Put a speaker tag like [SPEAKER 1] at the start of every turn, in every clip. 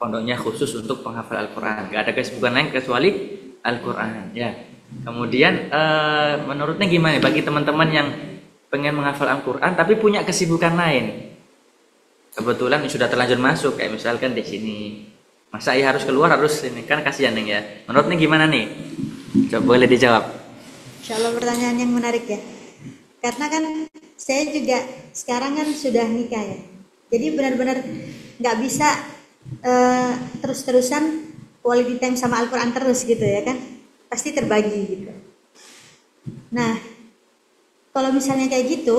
[SPEAKER 1] pondoknya khusus untuk penghafal Al-Quran, nggak ada kesibukan lain kecuali Al-Quran ya. Kemudian menurutnya gimana bagi teman-teman yang pengen menghafal Al-Quran tapi punya kesibukan lain, kebetulan sudah terlanjur masuk kayak misalkan di sini, masa ya harus keluar, harus ini kan kasihan nih ya. Menurutnya gimana nih? Coba boleh dijawab.
[SPEAKER 2] Insya Allah pertanyaan yang menarik ya. Karena kan saya juga sekarang kan sudah nikah ya. Jadi benar-benar nggak bisa terus-terusan quality time sama Al-Quran terus gitu ya kan. Pasti terbagi gitu. Nah, kalau misalnya kayak gitu,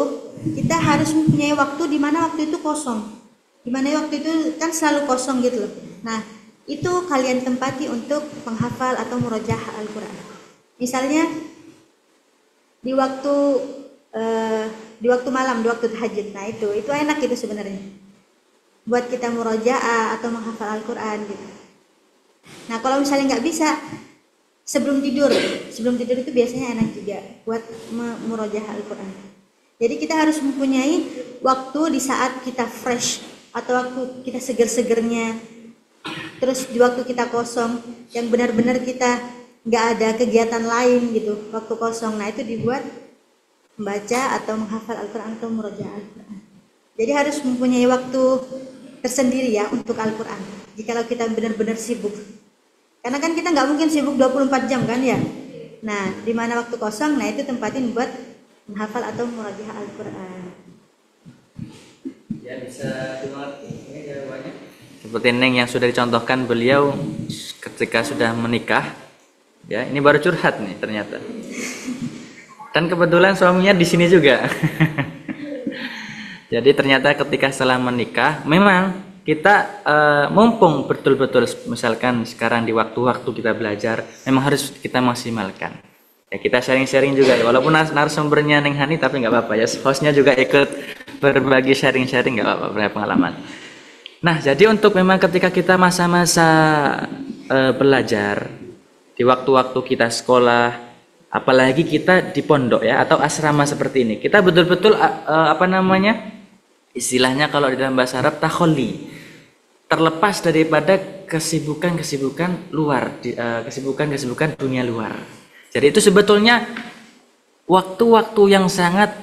[SPEAKER 2] kita harus mempunyai waktu di mana waktu itu kosong. Di mana waktu itu kan selalu kosong gitu loh. Nah, itu kalian tempati untuk menghafal atau murojaah Al-Quran. Misalnya di waktu malam, di waktu tahajud. Nah, itu enak gitu sebenarnya. Buat kita murojaah atau menghafal Al-Quran gitu. Nah, kalau misalnya nggak bisa, sebelum tidur itu biasanya enak juga buat murojaah Al-Quran. Jadi kita harus mempunyai waktu di saat kita fresh atau waktu kita seger-segernya, terus di waktu kita kosong yang benar-benar kita nggak ada kegiatan lain gitu, waktu kosong. Nah, itu dibuat membaca atau menghafal Al-Quran atau murojaah Al-Quran. Jadi harus mempunyai waktu tersendiri ya untuk Al-Quran jikalau kita benar-benar sibuk. Karena kan kita nggak mungkin sibuk 24 jam kan ya. Nah, di mana waktu kosong, nah itu tempatin buat menghafal atau murojaah Al-Quran.
[SPEAKER 1] Ya bisa dimengerti ini jawabannya. Seperti Neng yang sudah dicontohkan beliau ketika sudah menikah. Ya, ini baru curhat nih ternyata. Dan kebetulan suaminya di sini juga. Jadi ternyata ketika setelah menikah, memang kita mumpung betul-betul misalkan sekarang di waktu-waktu kita belajar, memang harus kita maksimalkan. Ya kita sharing-sharing juga ya, walaupun narasumbernya Neng Hani tapi nggak apa-apa ya, hostnya juga ikut berbagi sharing-sharing, nggak apa-apa, punya pengalaman. Nah, jadi untuk memang ketika kita masa-masa belajar di waktu-waktu kita sekolah, apalagi kita di pondok ya atau asrama seperti ini, kita betul-betul istilahnya kalau di dalam bahasa Arab takholli, terlepas daripada kesibukan-kesibukan luar, kesibukan-kesibukan dunia luar. Jadi itu sebetulnya waktu-waktu yang sangat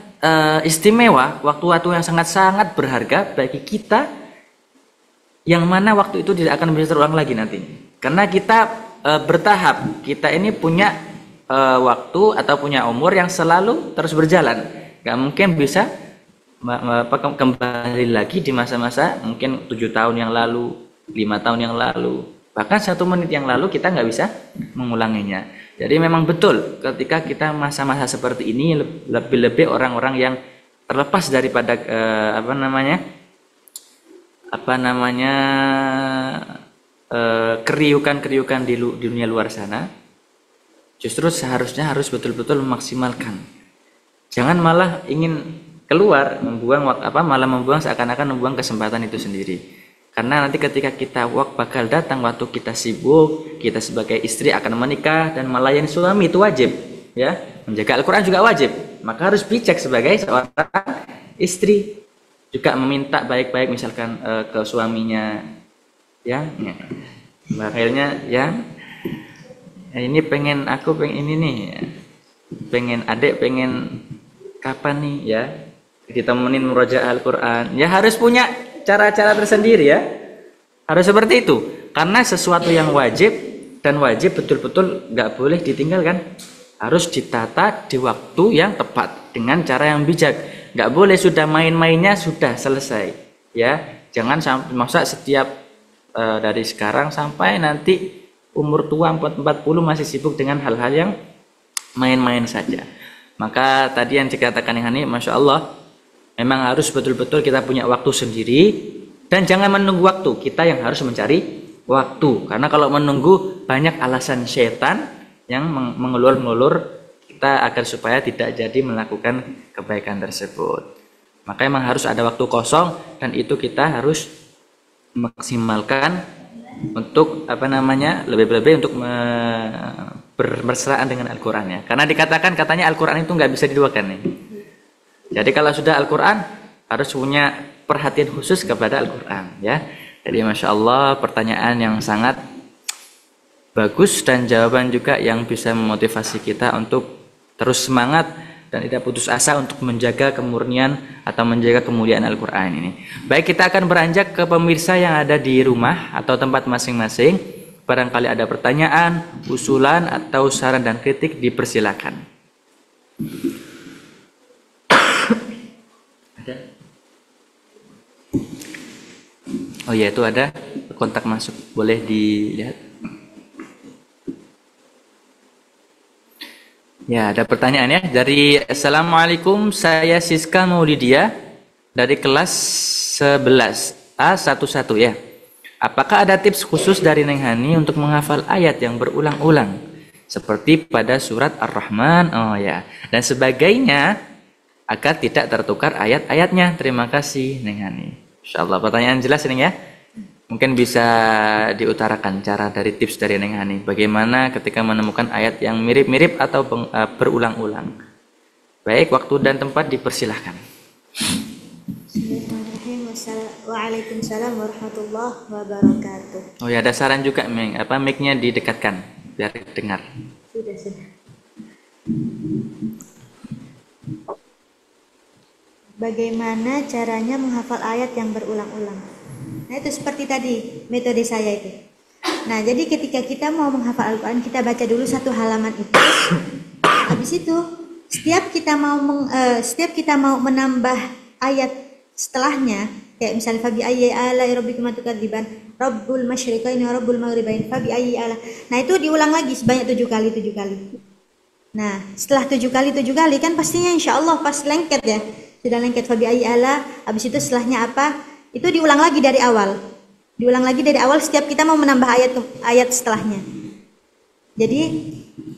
[SPEAKER 1] istimewa, waktu-waktu yang sangat-sangat berharga bagi kita, yang mana waktu itu tidak akan bisa terulang lagi nanti. Karena kita bertahap, kita ini punya waktu atau punya umur yang selalu terus berjalan, gak mungkin bisa kembali lagi di masa-masa mungkin 7 tahun yang lalu, 5 tahun yang lalu, bahkan 1 menit yang lalu kita nggak bisa mengulanginya. Jadi memang betul ketika kita masa-masa seperti ini, lebih-lebih orang-orang yang terlepas daripada keriukan-keriukan di dunia luar sana, justru seharusnya harus betul-betul memaksimalkan. Jangan malah ingin keluar, malah membuang seakan-akan membuang kesempatan itu sendiri. Karena nanti ketika kita bakal datang waktu kita sibuk, kita sebagai istri akan menikah dan melayani suami, itu wajib ya. Menjaga Al-Quran juga wajib. Maka harus bijak sebagai seorang istri juga meminta baik-baik misalkan ke suaminya ya. Akhirnya ya, ini aku pengen ini nih, pengen adik pengen kapan nih ya ditemenin murojaah Al-Quran, ya harus punya cara-cara tersendiri ya, harus seperti itu. Karena sesuatu yang wajib dan wajib betul-betul nggak boleh ditinggalkan, harus ditata di waktu yang tepat dengan cara yang bijak. Nggak boleh sudah main-mainnya sudah selesai ya. Jangan sampai masa setiap dari sekarang sampai nanti umur tua 40 masih sibuk dengan hal-hal yang main-main saja. Maka tadi yang dikatakan Hani, Masya Allah, memang harus betul-betul kita punya waktu sendiri, dan jangan menunggu waktu, kita yang harus mencari waktu. Karena kalau menunggu banyak alasan setan yang mengulur-ngulur kita agar supaya tidak jadi melakukan kebaikan tersebut. Maka memang harus ada waktu kosong, dan itu kita harus maksimalkan untuk lebih-lebih untuk bermesraan dengan Al-Quran ya. Karena dikatakan katanya Al-Quran itu nggak bisa diduakan nih. Jadi kalau sudah Al-Quran harus punya perhatian khusus kepada Al-Quran ya. Jadi Masya Allah pertanyaan yang sangat bagus dan jawaban juga yang bisa memotivasi kita untuk terus semangat dan tidak putus asa untuk menjaga kemurnian atau menjaga kemuliaan Al-Quran ini. Baik, kita akan beranjak ke pemirsa yang ada di rumah atau tempat masing-masing. Barangkali ada pertanyaan, usulan atau saran dan kritik, dipersilakan. Ada? Oh ya, itu ada kontak masuk, boleh dilihat. Ya, ada pertanyaan ya dari Assalamualaikum, saya Siska Maulidia dari kelas 11 A11 ya. Apakah ada tips khusus dari Neng Hani untuk menghafal ayat yang berulang-ulang seperti pada surat Ar-Rahman, oh ya, dan sebagainya agar tidak tertukar ayat-ayatnya? Terima kasih Neng Hani. Insyaallah pertanyaan jelas ini ya. Mungkin bisa diutarakan cara dari tips dari Neng Hani bagaimana ketika menemukan ayat yang mirip-mirip atau berulang-ulang. Baik, waktu dan tempat dipersilahkan.
[SPEAKER 2] Bismillahirrahmanirrahim. Waalaikumsalam warahmatullahi wabarakatuh.
[SPEAKER 1] Oh ya, ada saran juga, mic-nya didekatkan biar dengar.
[SPEAKER 2] Sudah. Bagaimana caranya menghafal ayat yang berulang-ulang? Nah, itu seperti tadi metode saya itu. Nah, jadi ketika kita mau menghafal Al-Quran, kita baca dulu satu halaman itu. Habis itu, setiap kita mau menambah ayat setelahnya, kayak misalnya fabi ayyi ala rabbikum tukadziban, rabbul masyriqaini wa rabbul maghribain fabi ayyi ala. Nah, itu diulang lagi sebanyak 7 kali. Nah, setelah 7 kali kan pastinya insyaallah pas lengket ya. Sudah lengket fabi ayyi ala, habis itu setelahnya apa? Itu diulang lagi dari awal. Setiap kita mau menambah ayat setelahnya. Jadi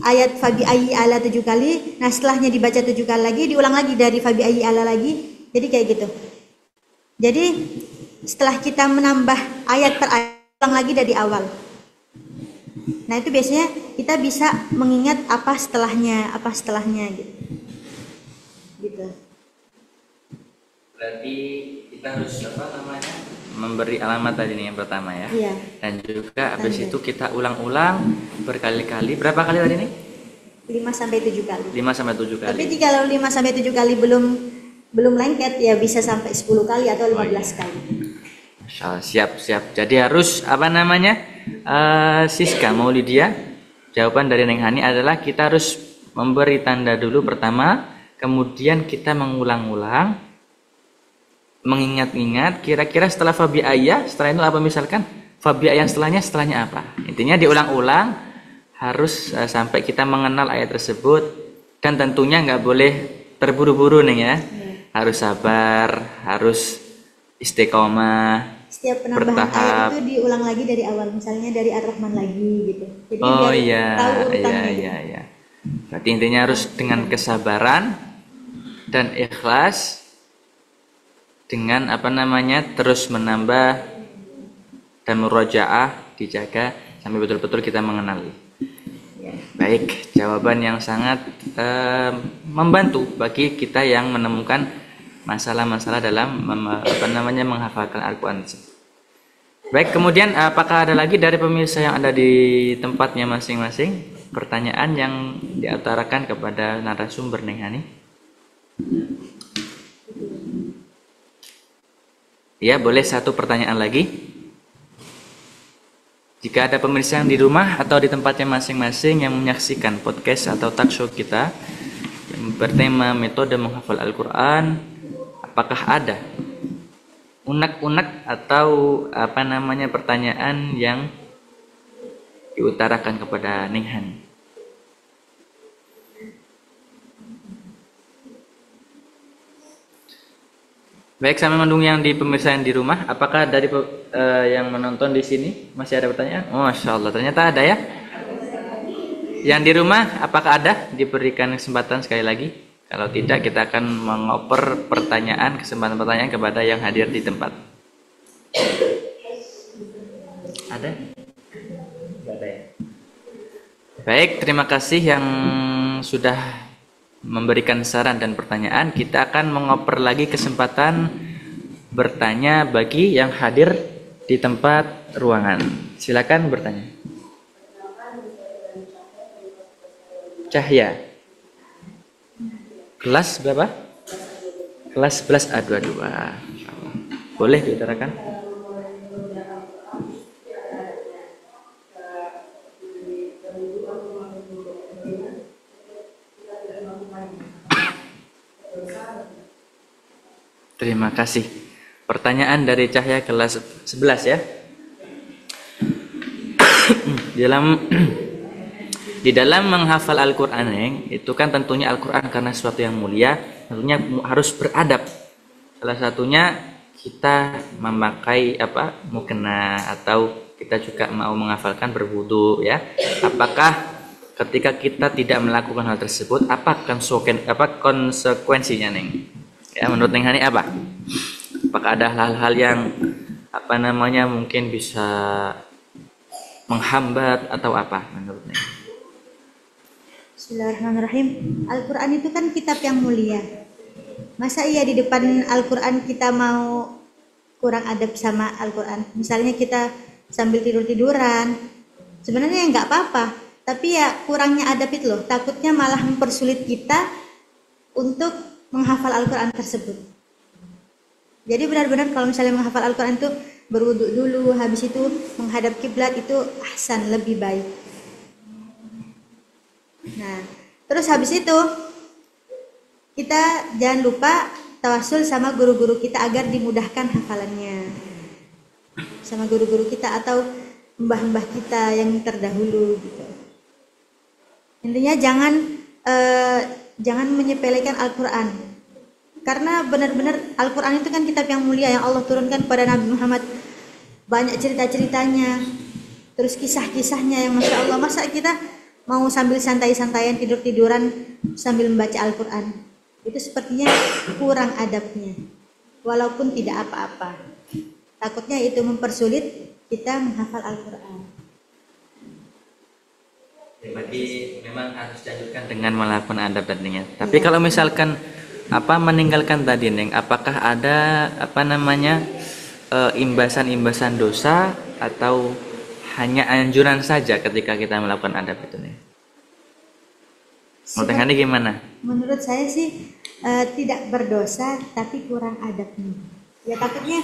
[SPEAKER 2] ayat fabi ayyi ala 7 kali, nah setelahnya dibaca 7 kali lagi, diulang lagi dari fabi ayyi ala lagi. Jadi kayak gitu. Jadi setelah kita menambah ayat per ayat, ulang lagi dari awal. Nah, itu biasanya kita bisa mengingat apa setelahnya gitu. Gitu.
[SPEAKER 1] Berarti kita harus memberi alamat tadi nih yang pertama ya.
[SPEAKER 2] Iya.
[SPEAKER 1] Dan juga habis itu kita ulang-ulang berkali-kali. Berapa kali tadi nih?
[SPEAKER 2] 5 sampai 7 kali.
[SPEAKER 1] 5 sampai 7 kali.
[SPEAKER 2] Tapi jika 5 sampai 7 kali belum lengket ya bisa sampai 10 kali atau 15 kali.
[SPEAKER 1] Masya, siap. Jadi harus Siska Maulidia, jawaban dari Neng Hani adalah kita harus memberi tanda dulu pertama, kemudian kita mengulang-ulang, mengingat-ingat kira-kira setelah fabi ayah, setelah itu apa misalkan fabi ayah setelahnya apa. Intinya diulang-ulang harus sampai kita mengenal ayat tersebut, dan tentunya nggak boleh terburu-buru nih ya. Harus sabar, harus istiqomah.
[SPEAKER 2] Setiap penambahan ayat itu diulang lagi dari awal, misalnya dari Ar-Rahman lagi gitu. Jadi tahu urutannya.
[SPEAKER 1] Iya. Berarti intinya harus dengan kesabaran dan ikhlas, dengan terus menambah dan murojaah, dijaga sampai betul-betul kita mengenali. Baik, jawaban yang sangat membantu bagi kita yang menemukan masalah-masalah dalam menghafalkan Al-Quran. Baik, kemudian apakah ada lagi dari pemirsa yang ada di tempatnya masing-masing pertanyaan yang diutarakan kepada narasumber Neng Hani? Ya, boleh satu pertanyaan lagi. Jika ada pemirsa yang di rumah atau di tempatnya masing-masing yang menyaksikan podcast atau talk show kita yang bertema metode menghafal Al-Quran, apakah ada unek-unek atau pertanyaan yang diutarakan kepada Neng Hani? Baik, sama mendung yang di pemirsa yang di rumah, apakah dari yang menonton di sini masih ada pertanyaan? Oh, Masya Allah, ternyata ada ya. Yang di rumah, apakah ada? Diberikan kesempatan sekali lagi. Kalau tidak, kita akan mengoper kesempatan pertanyaan kepada yang hadir di tempat. Ada? Tidak ada ya. Baik, terima kasih yang sudah memberikan saran dan pertanyaan. Kita akan mengoper lagi kesempatan bertanya bagi yang hadir di tempat ruangan. Silakan bertanya. Cahaya. Kelas berapa? Kelas 11 A22. Boleh diutarakan? Terima kasih. Pertanyaan dari Cahya kelas 11 ya. Di dalam menghafal Al-Qur'an itu kan tentunya Al-Qur'an karena sesuatu yang mulia, tentunya harus beradab. Salah satunya kita memakai mukena, atau kita juga mau menghafalkan berwudu ya. Apakah ketika kita tidak melakukan hal tersebut, apa konsekuensinya Neng? Ya, menurut Neng Hani apa? Apakah ada hal-hal yang mungkin bisa menghambat atau apa menurut Neng?
[SPEAKER 2] Bismillahirrahmanirrahim. Al-Quran itu kan kitab yang mulia. Masa iya di depan Al-Quran kita mau kurang adab sama Al-Quran? Misalnya kita sambil tidur-tiduran, sebenarnya nggak apa-apa. Tapi ya kurangnya adab itu loh. Takutnya malah mempersulit kita untuk menghafal Al-Quran tersebut. Jadi benar-benar kalau misalnya menghafal Al-Quran itu berwudu dulu, habis itu menghadap kiblat, itu ahsan, lebih baik. Nah, terus habis itu kita jangan lupa tawasul sama guru-guru kita agar dimudahkan hafalannya, sama guru-guru kita atau mbah-mbah kita yang terdahulu gitu. Intinya jangan menyepelekan Al-Quran, karena benar-benar Al-Quran itu kan kitab yang mulia yang Allah turunkan kepada Nabi Muhammad. Banyak cerita-ceritanya, terus kisah-kisahnya yang Masya Allah. Masa kita mau sambil santai-santaian tidur-tiduran sambil membaca Al-Quran? Itu sepertinya kurang adabnya, walaupun tidak apa-apa. Takutnya itu mempersulit kita menghafal Al-Quran.
[SPEAKER 1] Jadi memang harus dianjurkan dengan melakukan adab tadinya. Tapi kalau misalkan meninggalkan tadi Neng, apakah ada imbasan-imbasan dosa atau hanya anjuran saja ketika kita melakukan adab itu nih? Menurut Hani gimana?
[SPEAKER 2] Menurut saya sih tidak berdosa, tapi kurang adabnya. Ya takutnya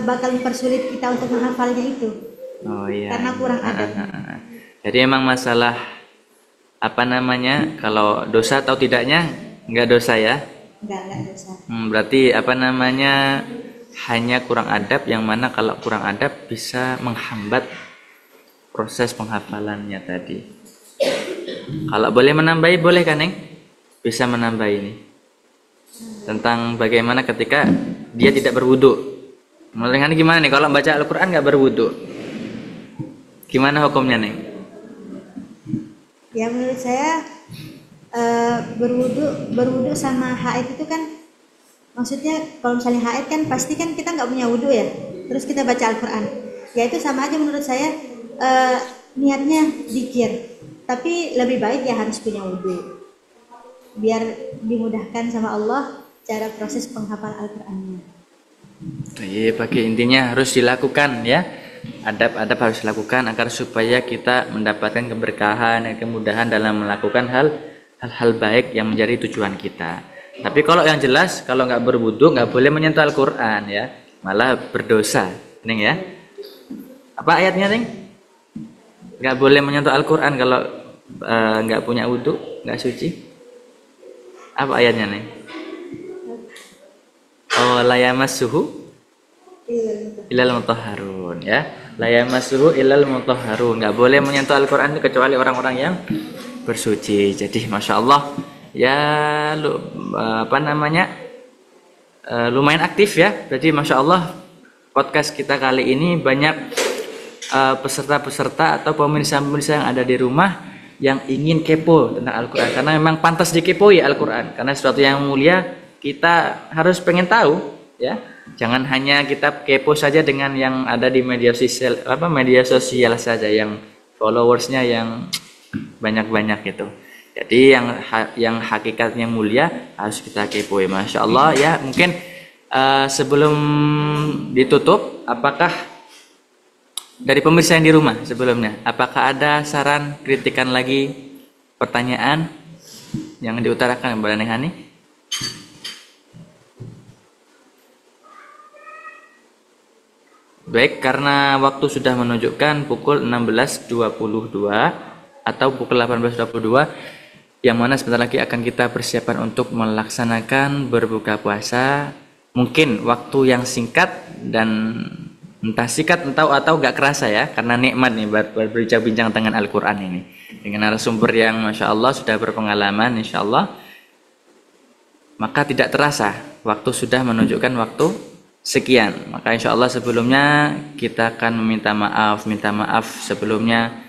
[SPEAKER 2] bakal mempersulit kita untuk menghafalnya itu.
[SPEAKER 1] Oh iya.
[SPEAKER 2] Karena kurang adab.
[SPEAKER 1] Jadi emang masalah kalau dosa atau tidaknya nggak dosa ya?
[SPEAKER 2] Nggak dosa.
[SPEAKER 1] Berarti hanya kurang adab, yang mana kalau kurang adab bisa menghambat proses penghafalannya tadi. Kalau boleh menambahi, boleh kan Neng? Bisa menambah ini tentang bagaimana ketika dia tidak berwudu. Menurut Neng gimana nih kalau baca Al-Quran nggak berwudu? Gimana hukumnya Neng?
[SPEAKER 2] Ya menurut saya berwudu sama haid itu kan, maksudnya kalau misalnya haid kan pasti kan kita nggak punya wudu ya, terus kita baca Al-Quran, ya itu sama aja menurut saya. Niatnya zikir, tapi lebih baik ya harus punya wudu biar dimudahkan sama Allah cara proses penghafal Al-Qurannya.
[SPEAKER 1] Iya, bagi intinya harus dilakukan ya, adab-adab harus dilakukan agar supaya kita mendapatkan keberkahan dan kemudahan dalam melakukan hal-hal baik yang menjadi tujuan kita. Tapi kalau yang jelas, kalau nggak berwudu nggak boleh menyentuh Al-Quran ya, malah berdosa Neng ya. Apa ayatnya Neng? Nggak boleh menyentuh Al-Quran kalau nggak punya wudu, nggak suci. Apa ayatnya Neng? Oh, la yamassuhu illal mutahharun ya. La yamassuhu illal mutahharun. Nggak boleh menyentuh Al-Quran kecuali orang-orang yang bersuci. Jadi Masya Allah ya, lumayan aktif ya. Jadi Masya Allah podcast kita kali ini banyak peserta-peserta atau pemirsa-pemirsa yang ada di rumah yang ingin kepo tentang Al-Quran, karena memang pantas dikepoi Al-Quran, karena sesuatu yang mulia kita harus pengen tahu ya. Jangan hanya kita kepo saja dengan yang ada di media sosial saja, yang followersnya yang banyak-banyak gitu. Jadi yang hakikatnya mulia harus kita kepoi. Masya Allah ya. Mungkin sebelum ditutup, apakah dari pemirsa yang di rumah sebelumnya, apakah ada saran, kritikan lagi, pertanyaan yang diutarakan kepada Neng Hani? Baik, karena waktu sudah menunjukkan pukul 16.22 atau pukul 18.22, yang mana sebentar lagi akan kita persiapan untuk melaksanakan berbuka puasa. Mungkin waktu yang singkat dan entah singkat atau gak kerasa ya, karena nikmat nih berbincang-bincang dengan Al-Quran ini dengan narasumber yang Masya Allah sudah berpengalaman, Insya Allah, maka tidak terasa waktu sudah menunjukkan waktu sekian. Maka Insya Allah sebelumnya kita akan minta maaf sebelumnya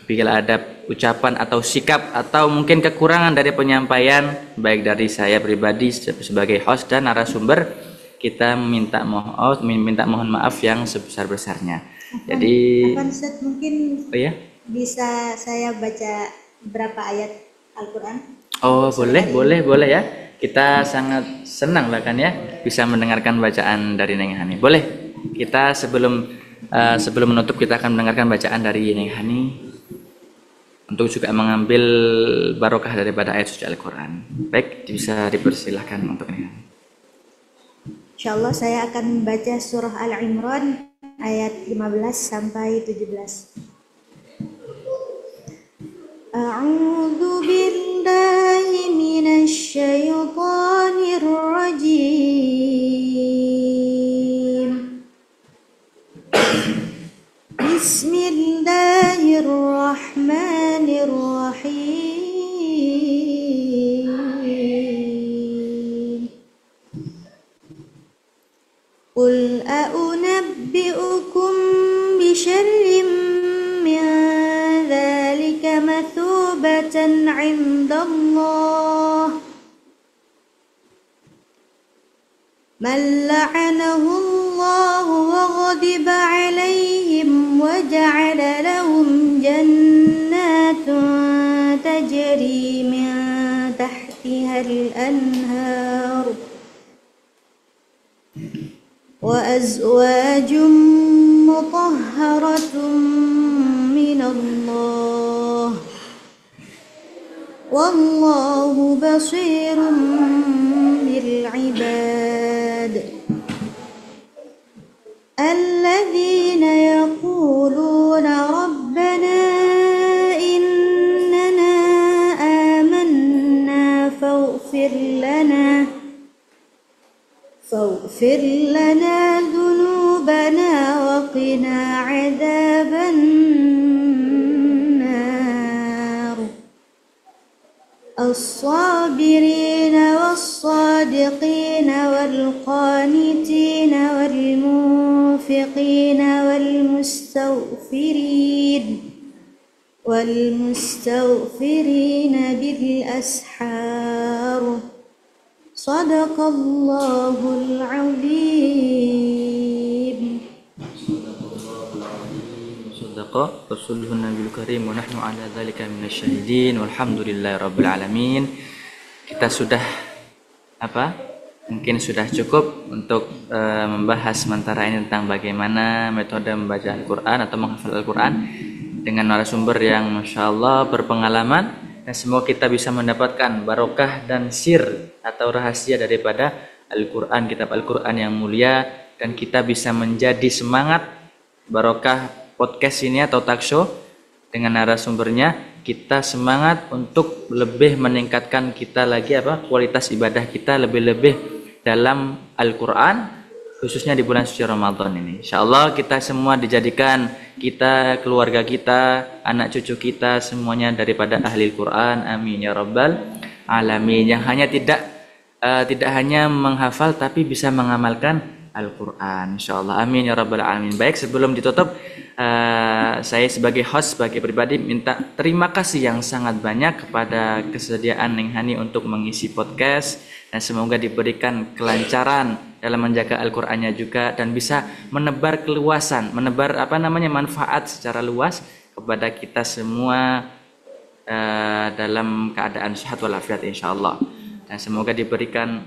[SPEAKER 1] bila ada ucapan atau sikap atau mungkin kekurangan dari penyampaian baik dari saya pribadi sebagai host dan narasumber, kita minta mohon maaf yang sebesar-besarnya. Jadi
[SPEAKER 2] Ustaz, mungkin
[SPEAKER 1] ya,
[SPEAKER 2] bisa saya baca berapa ayat Al-Quran?
[SPEAKER 1] oh boleh ya. Kita sangat senang bahkan ya bisa mendengarkan bacaan dari Neng Hani. Boleh kita sebelum menutup kita akan mendengarkan bacaan dari Neng Hani untuk juga mengambil barokah daripada ayat suci Al-Quran. Baik, bisa dipersilahkan untuk Neng Hani.
[SPEAKER 2] Insyaallah saya akan membaca surah Al-Imran ayat 15 sampai 17. A'udzu billahi minasy syaithanir rajim. Bismillahirrahmanirrahim. Qul a'unabbi'ukum bisyarrin min dzalika mathubatan 'indallah man la'anahu Allah wa ghadiba 'alaihim wa ja'ala lahum jannatun tajri min tahtiha al-anhar وأزواج مطهرة من الله والله بصير بالعباد الذين يقولون ربنا إننا آمنا فاغفر لنا ذنوبنا وقنا عذاب النار الصابرين والصادقين والقانتين والمنفقين والمستغفرين بالأسحار Sadaqallahul azim.
[SPEAKER 1] Sadaqa Rasulun Nabiul Karim wa nahnu ala dzalika minasyahidin walhamdulillahi rabbil alamin. Kita sudah mungkin sudah cukup untuk membahas sementara ini tentang bagaimana metode membaca Al-Quran atau menghafal Al-Quran dengan narasumber yang Masya Allah berpengalaman. Dan semoga kita bisa mendapatkan barokah dan sir atau rahasia daripada Al-Quran, kitab Al-Quran yang mulia, dan kita bisa menjadi semangat barokah podcast ini atau talk show dengan narasumbernya. Kita semangat untuk lebih meningkatkan kita lagi kualitas ibadah kita lebih-lebih dalam Al-Quran, khususnya di bulan suci Ramadan ini. Insyaallah kita semua dijadikan, kita, keluarga kita, anak cucu kita semuanya daripada ahli Al-Quran. Amin ya rabbal alamin. Yang hanya tidak hanya menghafal tapi bisa mengamalkan Al-Quran. Insyaallah. Amin ya rabbal alamin. Baik, sebelum ditutup, saya sebagai host, sebagai pribadi minta terima kasih yang sangat banyak kepada kesediaan Neng Hani untuk mengisi podcast, dan semoga diberikan kelancaran dalam menjaga Al-Qur'annya juga, dan bisa menebar keluasan, menebar manfaat secara luas kepada kita semua dalam keadaan sehat walafiat insyaallah. Dan semoga diberikan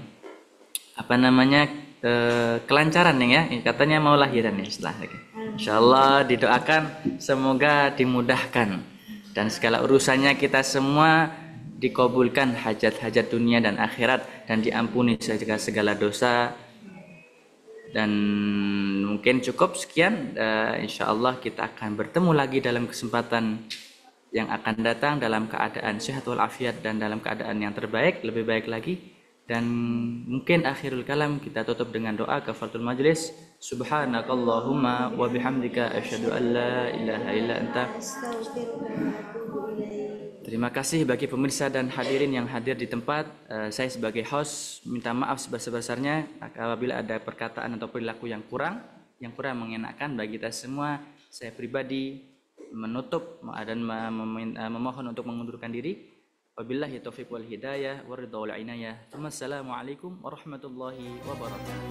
[SPEAKER 1] kelancaran nih ya. Katanya mau lahiran nih setelah lagi. Insyaallah didoakan semoga dimudahkan dan segala urusannya kita semua dikabulkan, hajat-hajat dunia dan akhirat, dan diampuni segala dosa. Dan mungkin cukup sekian. Insyaallah kita akan bertemu lagi dalam kesempatan yang akan datang dalam keadaan sehat walafiat dan dalam keadaan yang terbaik, lebih baik lagi. Dan mungkin akhirul kalam kita tutup dengan doa kafaratul majlis. Subhanakallahumma wa bihamdika asyhadu an la ilaha illa anta. Terima kasih bagi pemirsa dan hadirin yang hadir di tempat. Saya sebagai host minta maaf sebesar-besarnya apabila ada perkataan atau perilaku yang kurang mengenakan bagi kita semua. Saya pribadi menutup dan memohon untuk mengundurkan diri. Wabillahi taufiq wal hidayah wa ridha wal inayah. Wassalamualaikum warahmatullahi wabarakatuh.